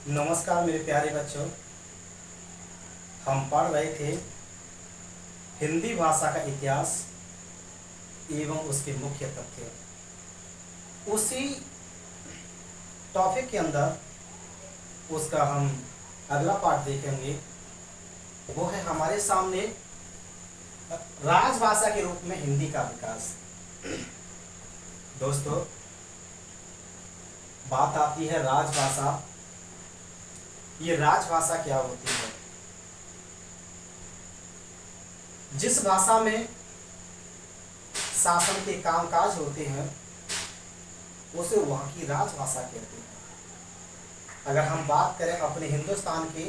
नमस्कार मेरे प्यारे बच्चों। हम पढ़ रहे थे हिंदी भाषा का इतिहास एवं उसके मुख्य तथ्य। उसी टॉपिक के अंदर उसका हम अगला पार्ट देखेंगे। वो है हमारे सामने राजभाषा के रूप में हिंदी का विकास। दोस्तों, बात आती है राजभाषा। ये राजभाषा क्या होती है? जिस भाषा में शासन के कामकाज होते हैं उसे वहाँ की राजभाषा कहते हैं। अगर हम बात करें अपने हिंदुस्तान की,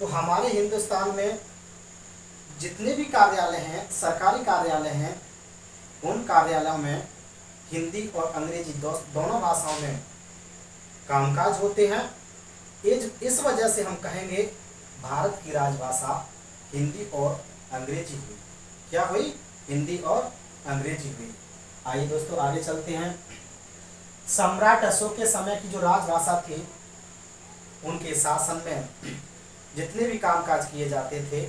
तो हमारे हिंदुस्तान में जितने भी कार्यालय हैं, सरकारी कार्यालय हैं, उन कार्यालयों में हिंदी और अंग्रेजी दोनों भाषाओं में कामकाज होते हैं। इस वजह से हम कहेंगे भारत की राजभाषा हिंदी और अंग्रेजी हुई। क्या हुई? हिंदी और अंग्रेजी हुई। आइए दोस्तों आगे चलते हैं। सम्राट अशोक के समय की जो राजभाषा थी, उनके शासन में जितने भी कामकाज किए जाते थे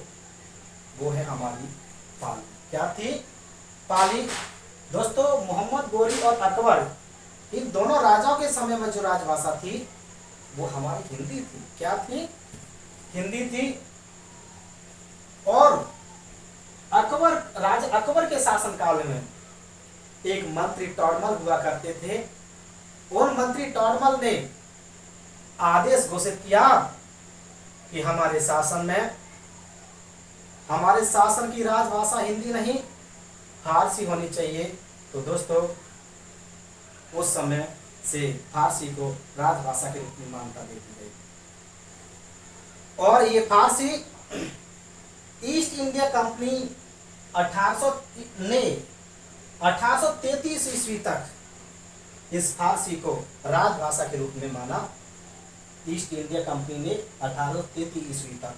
वो है हमारी पाली। क्या थी? पाली। दोस्तों, मोहम्मद गोरी और अकबर, इन दोनों राजाओं के समय में जो राजभाषा थी वो हमारी हिंदी थी। क्या थी? हिंदी थी। और राजा अकबर के शासनकाल में एक मंत्री टॉडमल हुआ करते थे। उन मंत्री टॉडमल ने आदेश घोषित किया कि हमारे शासन की राजभाषा हिंदी नहीं फारसी होनी चाहिए। तो दोस्तों, उस समय से फारसी को राजभाषा के रूप में मान्यता दे दी गई। और ये फारसी ईस्ट इंडिया कंपनी 1833 ईस्वी तक इस फारसी को राजभाषा के रूप में माना। ईस्ट इंडिया कंपनी ने 1833 ईस्वी तक।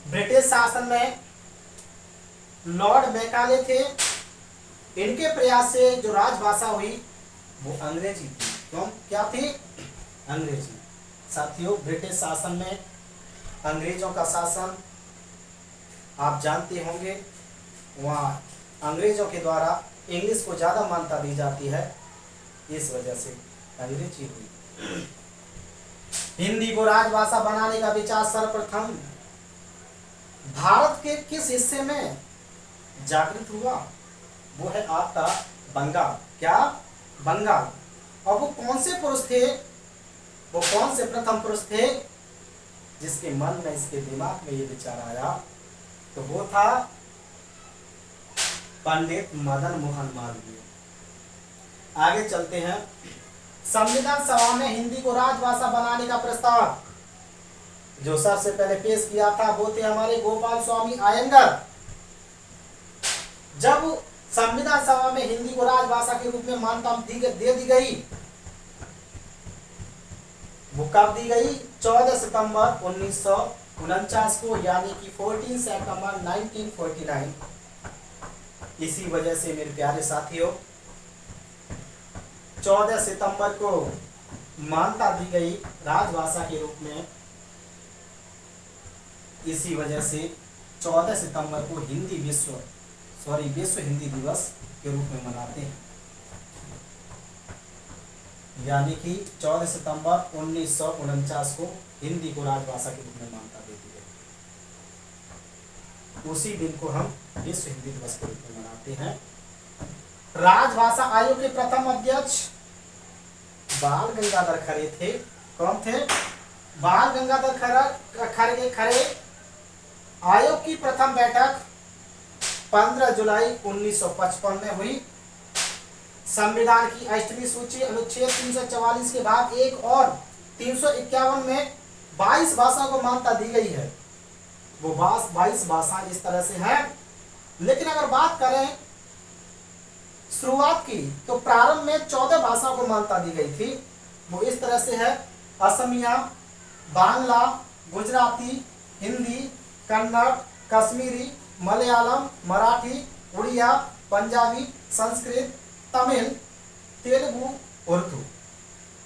ब्रिटिश शासन में लॉर्ड मैकाले थे। इनके प्रयास से जो राजभाषा हुई वो अंग्रेजी थी। क्यों? क्या थी? अंग्रेजी। साथियों, ब्रिटिश शासन में अंग्रेजों का शासन आप जानते होंगे। वहाँ अंग्रेजों के द्वारा इंग्लिश को ज़्यादा मान्यता दी जाती है, इस वजह से अंग्रेजी हुई। हिंदी को राजभाषा बनाने का विचार सर्वप्रथम भारत के किस हिस्से में जागृत हुआ? वो है आपका बंगाल। क्या? बंगाल। और वो कौन से पुरुष थे? वो कौन से प्रथम पुरुष थे जिसके मन में, इसके दिमाग में ये विचार आया? तो वो था पंडित मदन मोहन मालवीय। आगे चलते हैं। संविधान सभा में हिंदी को राजभाषा बनाने का प्रस्ताव जो सबसे पहले पेश किया था वो थे हमारे गोपाल स्वामी अयंगर। जब संविधान सभा में हिंदी को राजभाषा के रूप में मान्यता दे दी गई, वो कब दी गई? 14 सितंबर 1949 को, यानी कि 14 सितंबर 1949। इसी वजह से मेरे प्यारे साथियों, 14 सितंबर को मान्यता दी गई राजभाषा के रूप में। इसी वजह से 14 सितंबर को विश्व हिंदी दिवस के रूप में मनाते हैं। यानी कि 14 सितंबर 1949 को हिंदी को राजभाषा के रूप में मान्यता दे दी गई। उसी दिन को हम विश्व हिंदी दिवस के रूप में मनाते हैं। राजभाषा आयोग के प्रथम अध्यक्ष बाल गंगाधर खरे थे। कौन थे? बाल गंगाधर खरे। आयोग की प्रथम बैठक 15 जुलाई 1955 में हुई। संविधान की 8वीं सूची अनुच्छेद 344 के भाग 1 और 351 में 22 भाषा को मान्यता दी गई है। वो 22 भाषा इस तरह से है। लेकिन अगर बात करें शुरुआत की, तो प्रारंभ में 14 भाषा को मान्यता दी गई थी। वो इस तरह से है: असमिया, बांग्ला, गुजराती, हिंदी, कन्नड़, कश्मीरी, मलयालम, मराठी, उड़िया, पंजाबी, संस्कृत, तमिल, तेलुगु, उर्दू।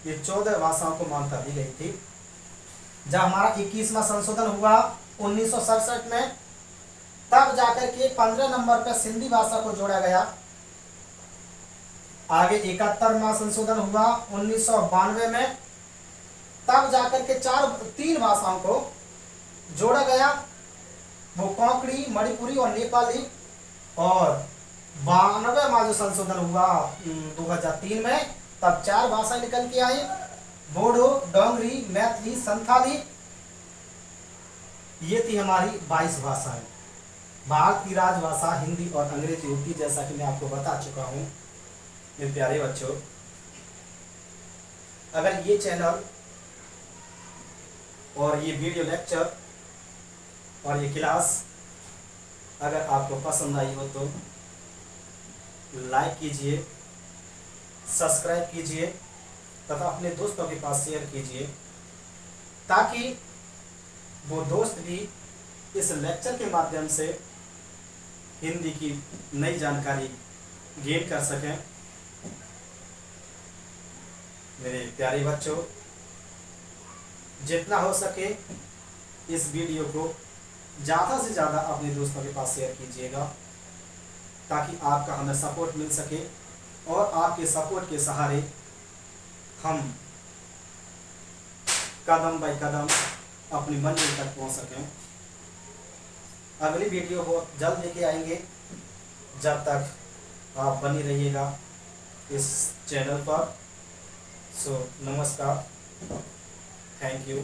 ये 14 भाषाओं को मान्यता दी गई थी। जब हमारा 21वां संशोधन हुआ 1967 में, तब जाकर के 15 नंबर पर सिंधी भाषा को जोड़ा गया। आगे 71वां संशोधन हुआ 1992 में, तब जाकर के 3 भाषाओं को जोड़ा गया, वो कोंकणी, मणिपुरी और नेपाली। और 92वां जो संशोधन हुआ 2003 में, तब 4 भाषाएं निकल के आई, बोडो, डोंगरी, मैथिली, संथाली। ये थी हमारी 22 भाषाएं। भारत की राजभाषा हिंदी और अंग्रेजी होती, जैसा कि मैं आपको बता चुका हूं। मेरे प्यारे बच्चों, अगर ये चैनल और ये वीडियो लेक्चर और ये क्लास अगर आपको पसंद आई हो तो लाइक कीजिए, सब्सक्राइब कीजिए तथा अपने दोस्तों के पास शेयर कीजिए, ताकि वो दोस्त भी इस लेक्चर के माध्यम से हिंदी की नई जानकारी गेन कर सकें। मेरे प्यारे बच्चों, जितना हो सके इस वीडियो को ज़्यादा से ज़्यादा अपने दोस्तों के पास शेयर कीजिएगा, ताकि आपका हमें सपोर्ट मिल सके और आपके सपोर्ट के सहारे हम कदम बाय कदम अपनी मंजिल तक पहुंच सकें। अगली वीडियो को जल्द लेके आएंगे। जब तक आप बनी रहिएगा इस चैनल पर। सो नमस्कार, थैंक यू।